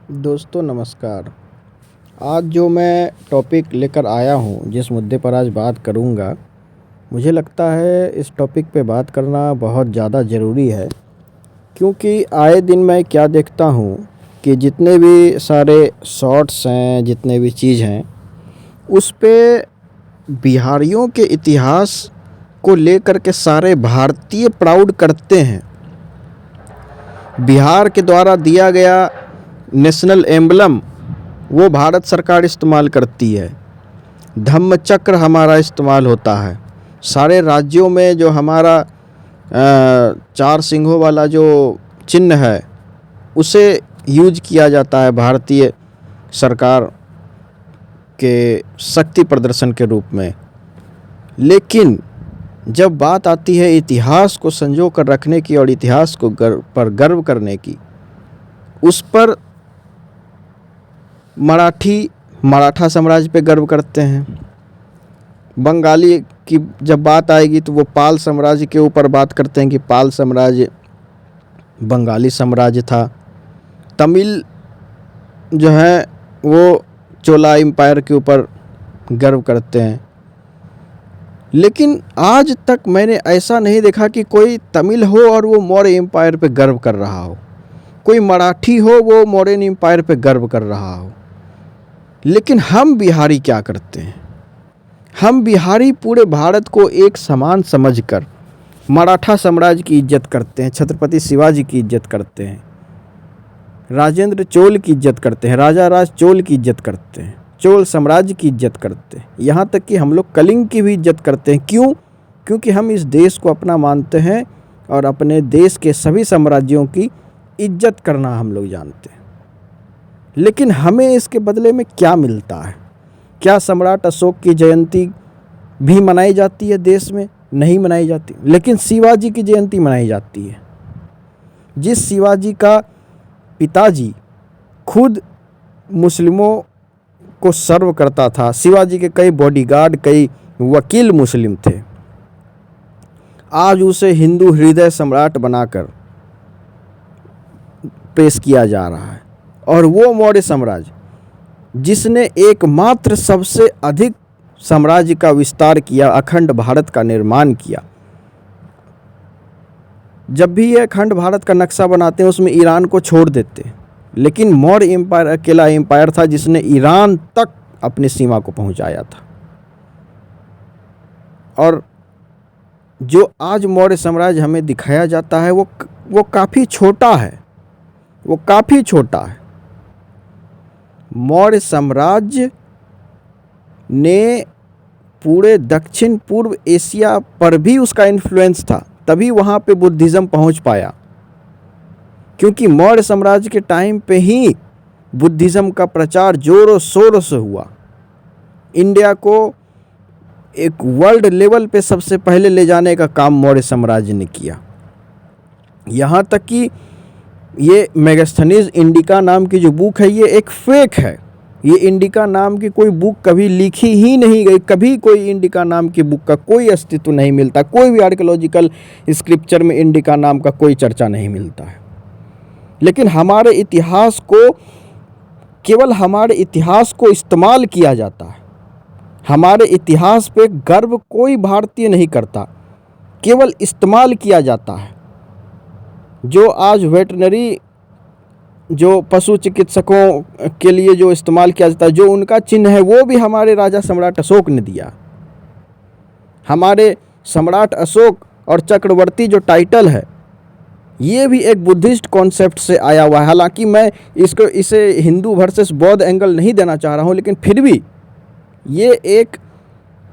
दोस्तों नमस्कार। आज जो मैं टॉपिक लेकर आया हूँ, जिस मुद्दे पर आज बात करूँगा, मुझे लगता है इस टॉपिक पे बात करना बहुत ज़्यादा ज़रूरी है। क्योंकि आए दिन मैं क्या देखता हूँ कि जितने भी सारे शॉर्ट्स हैं, जितने भी चीज़ हैं, उस पे बिहारियों के इतिहास को लेकर के सारे भारतीय प्राउड करते हैं। बिहार के द्वारा दिया गया नेशनल एम्बलम वो भारत सरकार इस्तेमाल करती है। धम्म चक्र हमारा इस्तेमाल होता है। सारे राज्यों में जो हमारा चार सिंहों वाला जो चिन्ह है उसे यूज किया जाता है भारतीय सरकार के शक्ति प्रदर्शन के रूप में। लेकिन जब बात आती है इतिहास को संजो कर रखने की और इतिहास को पर गर्व करने की, उस पर मराठा साम्राज्य पे गर्व करते हैं। बंगाली की जब बात आएगी तो वो पाल साम्राज्य के ऊपर बात करते हैं कि पाल साम्राज्य बंगाली साम्राज्य था। तमिल जो है वो चोला एम्पायर के ऊपर गर्व करते हैं। लेकिन आज तक मैंने ऐसा नहीं देखा कि कोई तमिल हो और वो मौर्य एम्पायर पे गर्व कर रहा हो, कोई मराठी हो वो मौर्यन एम्पायर पे गर्व कर रहा हो। लेकिन हम बिहारी क्या करते हैं? हम बिहारी पूरे भारत को एक समान समझकर मराठा साम्राज्य की इज्जत करते हैं, छत्रपति शिवाजी की इज्जत करते हैं, राजेंद्र चोल की इज्जत करते हैं, राजा राज चोल की इज्जत करते हैं, चोल साम्राज्य की इज्जत करते हैं, यहाँ तक कि हम लोग कलिंग की भी इज्जत करते हैं। क्यों? क्योंकि हम इस देश को अपना मानते हैं और अपने देश के सभी साम्राज्यों की इज्जत करना हम लोग जानते हैं। लेकिन हमें इसके बदले में क्या मिलता है? क्या सम्राट अशोक की जयंती भी मनाई जाती है देश में? नहीं मनाई जाती। लेकिन शिवाजी की जयंती मनाई जाती है। जिस शिवाजी का पिताजी खुद मुस्लिमों को सर्व करता था, शिवाजी के कई बॉडीगार्ड, कई वकील मुस्लिम थे, आज उसे हिंदू हृदय सम्राट बनाकर पेश किया जा रहा है। और वो मौर्य साम्राज्य जिसने एकमात्र सबसे अधिक साम्राज्य का विस्तार किया, अखंड भारत का निर्माण किया। जब भी ये अखंड भारत का नक्शा बनाते हैं उसमें ईरान को छोड़ देते हैं, लेकिन मौर्य एम्पायर अकेला एम्पायर था जिसने ईरान तक अपनी सीमा को पहुंचाया था। और जो आज मौर्य साम्राज्य हमें दिखाया जाता है वो काफ़ी छोटा है, वो काफ़ी छोटा है। मौर्य साम्राज्य ने पूरे दक्षिण पूर्व एशिया पर भी उसका इन्फ्लुएंस था, तभी वहाँ पे बुद्धिज़्म पहुँच पाया। क्योंकि मौर्य साम्राज्य के टाइम पे ही बुद्धिज़्म का प्रचार जोरों शोरों से हुआ। इंडिया को एक वर्ल्ड लेवल पे सबसे पहले ले जाने का काम मौर्य साम्राज्य ने किया। यहाँ तक कि ये मेगास्थनीज इंडिका नाम की जो बुक है ये एक फेक है। ये इंडिका नाम की कोई बुक कभी लिखी ही नहीं गई। कभी कोई इंडिका नाम की बुक का कोई अस्तित्व नहीं मिलता। कोई भी आर्कियोलॉजिकल स्क्रिप्चर में इंडिका नाम का कोई चर्चा नहीं मिलता है। लेकिन हमारे इतिहास को, केवल हमारे इतिहास को इस्तेमाल किया जाता है। हमारे इतिहास पे गर्व कोई भारतीय नहीं करता, केवल इस्तेमाल किया जाता है। जो आज वेटरनरी, जो पशु चिकित्सकों के लिए जो इस्तेमाल किया जाता है, जो उनका चिन्ह है, वो भी हमारे राजा सम्राट अशोक ने दिया। हमारे सम्राट अशोक और चक्रवर्ती जो टाइटल है ये भी एक बुद्धिस्ट कॉन्सेप्ट से आया हुआ है। हालांकि मैं इसे हिंदू वर्सेस बौद्ध एंगल नहीं देना चाह रहा हूँ, लेकिन फिर भी ये एक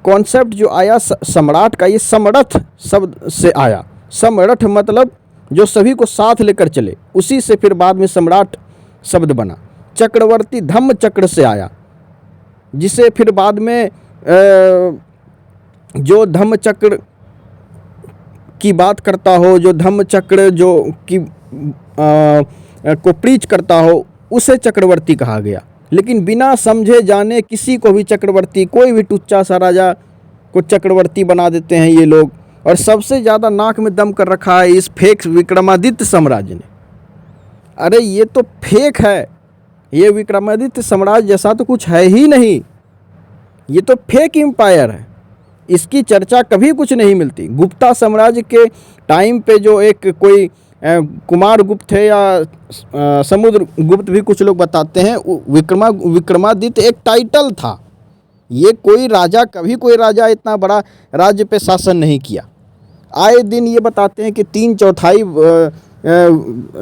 कॉन्सेप्ट जो आया सम्राट का, ये समरथ शब्द से आया। समरथ मतलब जो सभी को साथ लेकर चले, उसी से फिर बाद में सम्राट शब्द बना। चक्रवर्ती धम्म चक्र से आया, जिसे फिर बाद में जो धम्म चक्र की बात करता हो, जो धम्म चक्र जो की को प्रीच करता हो, उसे चक्रवर्ती कहा गया। लेकिन बिना समझे जाने किसी को भी चक्रवर्ती, कोई भी टुच्चा सा राजा को चक्रवर्ती बना देते हैं ये लोग। और सबसे ज़्यादा नाक में दम कर रखा है इस फेक विक्रमादित्य साम्राज्य ने। अरे ये तो फेक है, ये विक्रमादित्य साम्राज्य जैसा तो कुछ है ही नहीं, ये तो फेक एम्पायर है, इसकी चर्चा कभी कुछ नहीं मिलती। गुप्ता साम्राज्य के टाइम पे जो एक कोई कुमार गुप्त थे या समुद्र गुप्त भी कुछ लोग बताते हैं, विक्रमादित्य एक टाइटल था, ये कोई राजा, कभी कोई राजा इतना बड़ा राज्य पे शासन नहीं किया। आए दिन ये बताते हैं कि 3/4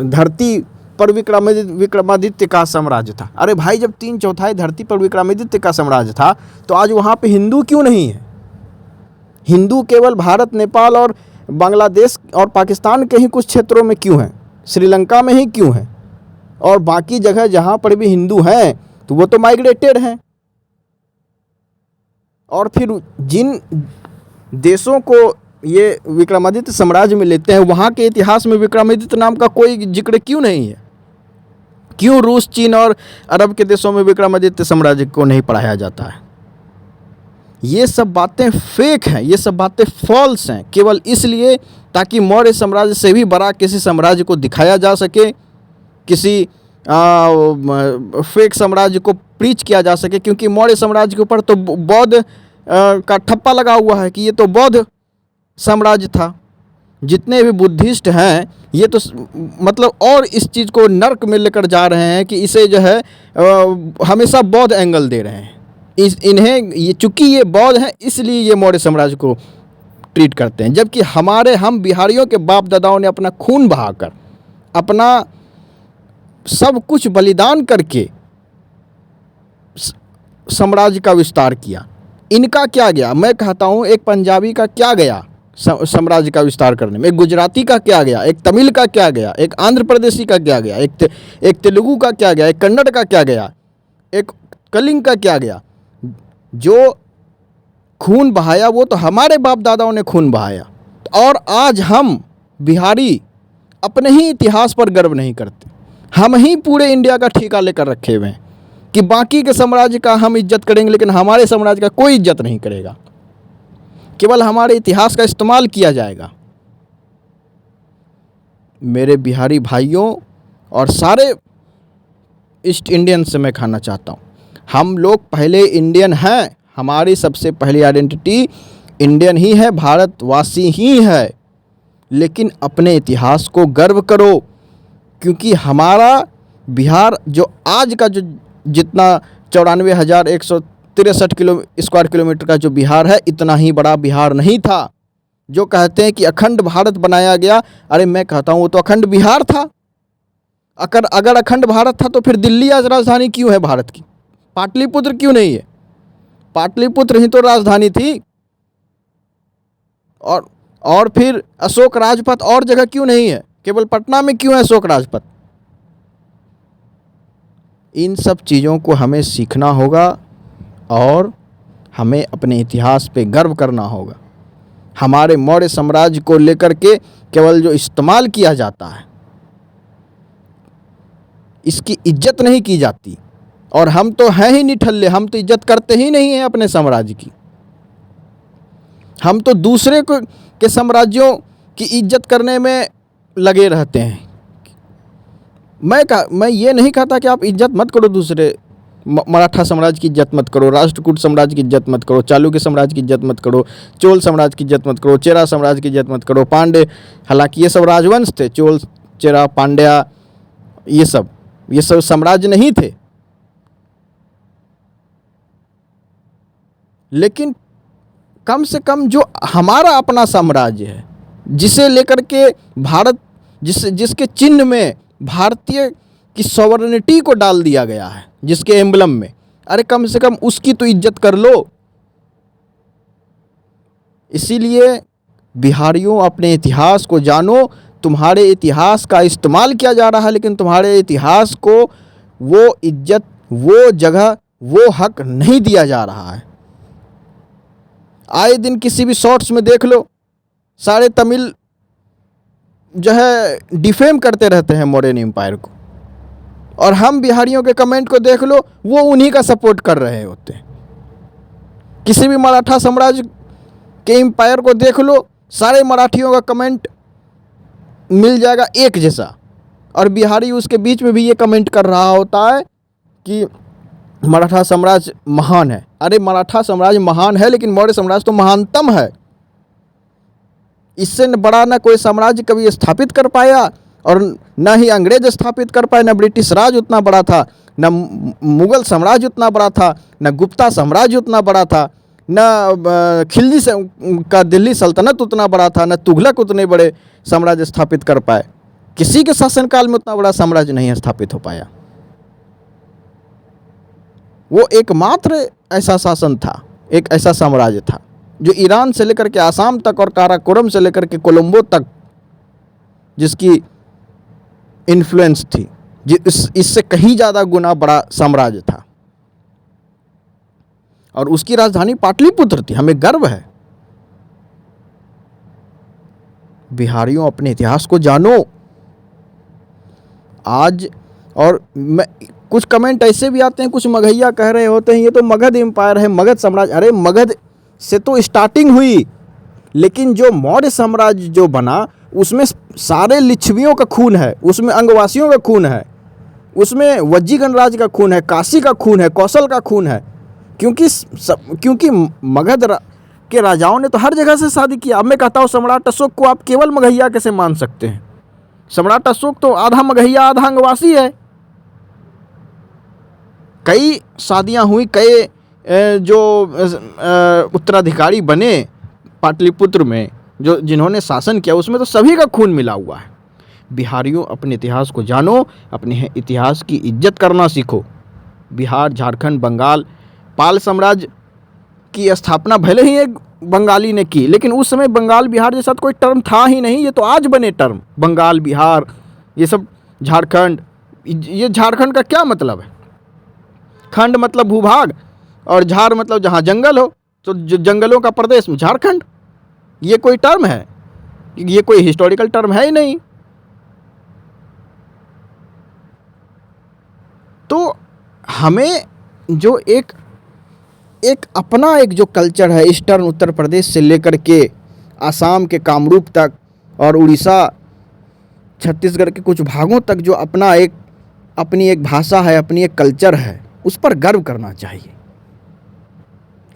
धरती पर विक्रमादित्य का साम्राज्य था। अरे भाई, जब 3/4 धरती पर विक्रमादित्य का साम्राज्य था तो आज वहाँ पे हिंदू क्यों नहीं है? हिंदू केवल भारत, नेपाल और बांग्लादेश और पाकिस्तान के ही कुछ क्षेत्रों में क्यों हैं? श्रीलंका में ही क्यों हैं? और बाकी जगह जहाँ पर भी हिंदू हैं तो वो तो माइग्रेटेड हैं। और फिर जिन देशों को ये विक्रमादित्य साम्राज्य में लेते हैं, वहाँ के इतिहास में विक्रमादित्य नाम का कोई जिक्र क्यों नहीं है? क्यों रूस, चीन और अरब के देशों में विक्रमादित्य साम्राज्य को नहीं पढ़ाया जाता है? ये सब बातें फेक हैं, ये सब बातें फॉल्स हैं, केवल इसलिए ताकि मौर्य साम्राज्य से भी बड़ा किसी साम्राज्य को दिखाया जा सके, किसी फेक साम्राज्य को प्रीच किया जा सके। क्योंकि मौर्य साम्राज्य के ऊपर तो बौद्ध का ठप्पा लगा हुआ है कि ये तो बौद्ध साम्राज्य था। जितने भी बुद्धिस्ट हैं ये तो मतलब और इस चीज़ को नर्क में लेकर जा रहे हैं कि इसे जो है हमेशा बौद्ध एंगल दे रहे हैं। इन्हें ये, चूँकि ये बौद्ध हैं इसलिए ये मौर्य साम्राज्य को ट्रीट करते हैं। जबकि हम बिहारियों के बाप दादाओं ने अपना खून बहाकर, अपना सब कुछ बलिदान करके साम्राज्य का विस्तार किया। इनका क्या गया? मैं कहता हूँ एक पंजाबी का क्या गया साम्राज्य का विस्तार करने में? एक गुजराती का क्या गया? एक तमिल का क्या गया? एक आंध्र प्रदेशी का क्या गया? एक तेलुगु का क्या गया? एक कन्नड़ का क्या गया? एक कलिंग का क्या गया? जो खून बहाया वो तो हमारे बाप दादाओं ने खून बहाया। और आज हम बिहारी अपने ही इतिहास पर गर्व नहीं करते। हम ही पूरे इंडिया का ठेका लेकर रखे हुए हैं कि बाकी के साम्राज्य का हम इज्जत करेंगे, लेकिन हमारे साम्राज्य का कोई इज्जत नहीं करेगा। केवल हमारे इतिहास का इस्तेमाल किया जाएगा। मेरे बिहारी भाइयों और सारे ईस्ट इंडियन से मैं कहना चाहता हूँ, हम लोग पहले इंडियन हैं। हमारी सबसे पहली आइडेंटिटी इंडियन ही है, भारतवासी ही है। लेकिन अपने इतिहास को गर्व करो, क्योंकि हमारा बिहार जो आज का जो जितना 94,163 स्क्वायर किलोमीटर का जो बिहार है, इतना ही बड़ा बिहार नहीं था। जो कहते हैं कि अखंड भारत बनाया गया, अरे मैं कहता हूँ वो तो अखंड बिहार था। अगर अखंड भारत था तो फिर दिल्ली आज राजधानी क्यों है भारत की? पाटलिपुत्र क्यों नहीं है? पाटलिपुत्र ही तो राजधानी थी। और फिर अशोक राजपथ और जगह क्यों नहीं है? केवल पटना में क्यों है अशोक राजपथ? इन सब चीज़ों को हमें सीखना होगा और हमें अपने इतिहास पे गर्व करना होगा। हमारे मौर्य साम्राज्य को लेकर के केवल जो इस्तेमाल किया जाता है, इसकी इज्जत नहीं की जाती। और हम तो हैं ही निठल्ले, हम तो इज्जत करते ही नहीं हैं अपने साम्राज्य की। हम तो दूसरे के साम्राज्यों की इज्जत करने में लगे रहते हैं। मैं ये नहीं कहता कि आप इज्जत मत करो दूसरे, मराठा साम्राज्य की इज्जत मत करो, राष्ट्रकूट साम्राज्य की इज्जत मत करो, चालुक्य साम्राज्य की इज्जत मत करो, चोल साम्राज्य की इज्जत मत करो, चेरा साम्राज्य की इज्जत मत करो, पांडे, हालांकि ये सब राजवंश थे, चोल, चेरा, पांड्या, ये सब साम्राज्य नहीं थे। लेकिन कम से कम जो हमारा अपना साम्राज्य है, जिसे लेकर के भारत, जिसके चिन्ह में भारतीय की सॉवरेनिटी को डाल दिया गया है, जिसके एम्बलम में, अरे कम से कम उसकी तो इज्जत कर लो। इसीलिए बिहारियों, अपने इतिहास को जानो। तुम्हारे इतिहास का इस्तेमाल किया जा रहा है, लेकिन तुम्हारे इतिहास को वो इज्जत, वो जगह, वो हक नहीं दिया जा रहा है। आए दिन किसी भी शॉर्ट्स में देख लो, सारे तमिल जो है डिफेम करते रहते हैं मौर्यन एम्पायर को, और हम बिहारियों के कमेंट को देख लो, वो उन्हीं का सपोर्ट कर रहे होते हैं। किसी भी मराठा साम्राज्य के एम्पायर को देख लो, सारे मराठियों का कमेंट मिल जाएगा एक जैसा, और बिहारी उसके बीच में भी ये कमेंट कर रहा होता है कि मराठा साम्राज्य महान है। अरे मराठा साम्राज्य महान है, लेकिन मौर्य साम्राज्य तो महानतम है। इससे बड़ा ना कोई साम्राज्य कभी स्थापित कर पाया, और न ही अंग्रेज स्थापित कर पाए, न ब्रिटिश राज उतना बड़ा था, न मुगल साम्राज्य उतना बड़ा था, न गुप्ता साम्राज्य उतना बड़ा था, न खिलजी से का दिल्ली सल्तनत उतना बड़ा था, न तुगलक उतने बड़े साम्राज्य स्थापित कर पाए। किसी के शासनकाल में उतना बड़ा साम्राज्य नहीं स्थापित हो पाया। वो एकमात्र ऐसा शासन था, एक ऐसा साम्राज्य था जो ईरान से लेकर के आसाम तक और काराकोरम से लेकर के कोलंबो तक जिसकी इन्फ्लुएंस थी, इससे कहीं ज़्यादा गुना बड़ा साम्राज्य था। और उसकी राजधानी पाटलिपुत्र थी। हमें गर्व है। बिहारियों, अपने इतिहास को जानो आज। और कुछ कमेंट ऐसे भी आते हैं, कुछ मगहिया कह रहे होते हैं ये तो मगध एम्पायर है, मगध साम्राज्य। अरे मगध से तो स्टार्टिंग हुई, लेकिन जो मौर्य साम्राज्य जो बना उसमें सारे लिच्छवियों का खून है, उसमें अंगवासियों का खून है, उसमें वज्जी गणराज का खून है, काशी का खून है, कौशल का खून है। क्योंकि मगध के राजाओं ने तो हर जगह से शादी किया। अब मैं कहता हूँ सम्राट अशोक को आप केवल मगहिया कैसे मान सकते हैं? सम्राट अशोक तो आधा मगहिया आधा अंगवासी है। कई शादियां हुई, कई जो उत्तराधिकारी बने पाटलिपुत्र में, जो जिन्होंने शासन किया, उसमें तो सभी का खून मिला हुआ है। बिहारियों, अपने इतिहास को जानो, अपने इतिहास की इज्जत करना सीखो। बिहार, झारखंड, बंगाल, पाल साम्राज्य की स्थापना भले ही एक बंगाली ने की, लेकिन उस समय बंगाल बिहार जैसा तो कोई टर्म था ही नहीं। ये तो आज बने टर्म, बंगाल, बिहार, ये सब, झारखंड। ये झारखंड का क्या मतलब है? खंड मतलब भूभाग, और झार मतलब जहाँ जंगल हो, तो जंगलों का प्रदेश झारखंड। ये कोई टर्म है? ये कोई हिस्टोरिकल टर्म है ही नहीं। तो हमें जो एक अपना एक जो कल्चर है, ईस्टर्न उत्तर प्रदेश से लेकर के आसाम के कामरूप तक और उड़ीसा, छत्तीसगढ़ के कुछ भागों तक जो अपनी एक भाषा है, अपनी एक कल्चर है, उस पर गर्व करना चाहिए।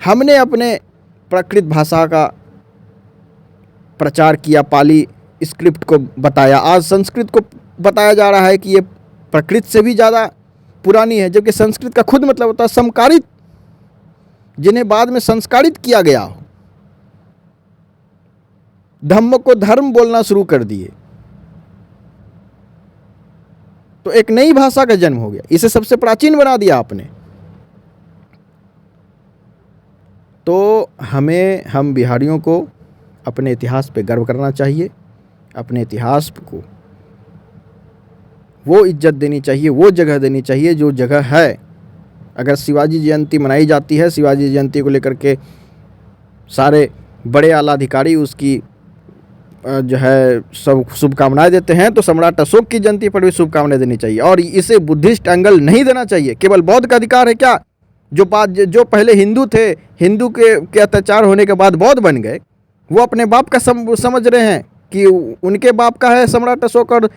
हमने अपने प्राकृत भाषा का प्रचार किया, पाली स्क्रिप्ट को बताया। आज संस्कृत को बताया जा रहा है कि ये प्राकृत से भी ज़्यादा पुरानी है, जबकि संस्कृत का खुद मतलब होता है समकारित, जिन्हें बाद में संस्कारित किया गया हो। धम्म को धर्म बोलना शुरू कर दिए, तो एक नई भाषा का जन्म हो गया। इसे सबसे प्राचीन बना दिया आपने। तो हम बिहारियों को अपने इतिहास पे गर्व करना चाहिए। अपने इतिहास को वो इज्जत देनी चाहिए, वो जगह देनी चाहिए जो जगह है। अगर शिवाजी जयंती मनाई जाती है, शिवाजी जयंती को लेकर के सारे बड़े आला अधिकारी उसकी जो है सब शुभकामनाएं देते हैं, तो सम्राट अशोक की जयंती पर भी शुभकामनाएं देनी चाहिए। और इसे बुद्धिस्ट एंगल नहीं देना चाहिए। केवल बौद्ध का अधिकार है क्या? जो पहले हिंदू थे, हिंदू के अत्याचार होने के बाद बौद्ध बन गए, वो अपने बाप का समझ रहे हैं कि उनके बाप का है सम्राट अशोक और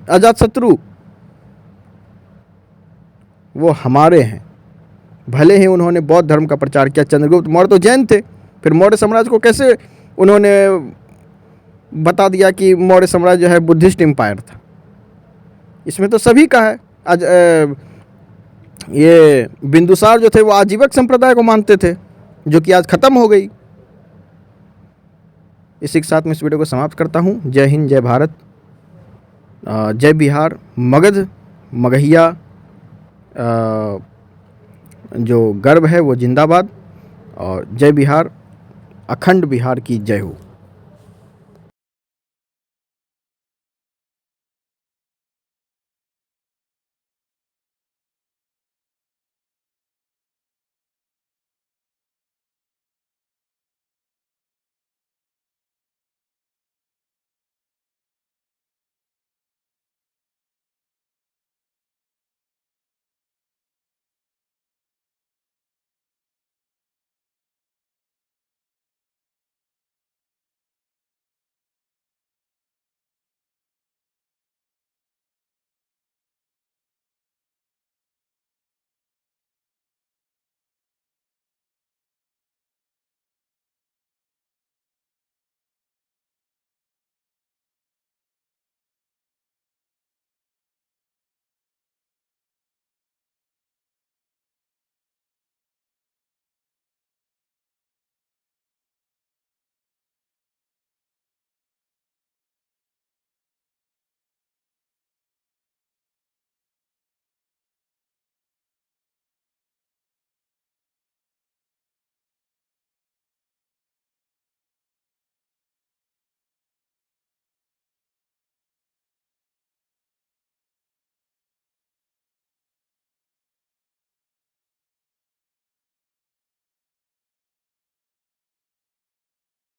अजातशत्रु, वो हमारे हैं। भले ही उन्होंने बौद्ध धर्म का प्रचार किया, चंद्रगुप्त मौर्य तो जैन थे, फिर मौर्य साम्राज्य को कैसे उन्होंने बता दिया कि मौर्य साम्राज्य है बुद्धिस्ट एम्पायर था? इसमें तो सभी का है। आज ये बिंदुसार जो थे वो आजीवक संप्रदाय को मानते थे, जो कि आज खत्म हो गई। इसी के साथ मैं इस वीडियो को समाप्त करता हूँ। जय हिंद, जय भारत, जय बिहार। मगध, मगहिया जो गर्व है वो जिंदाबाद, और जय बिहार, अखंड बिहार की जय हो।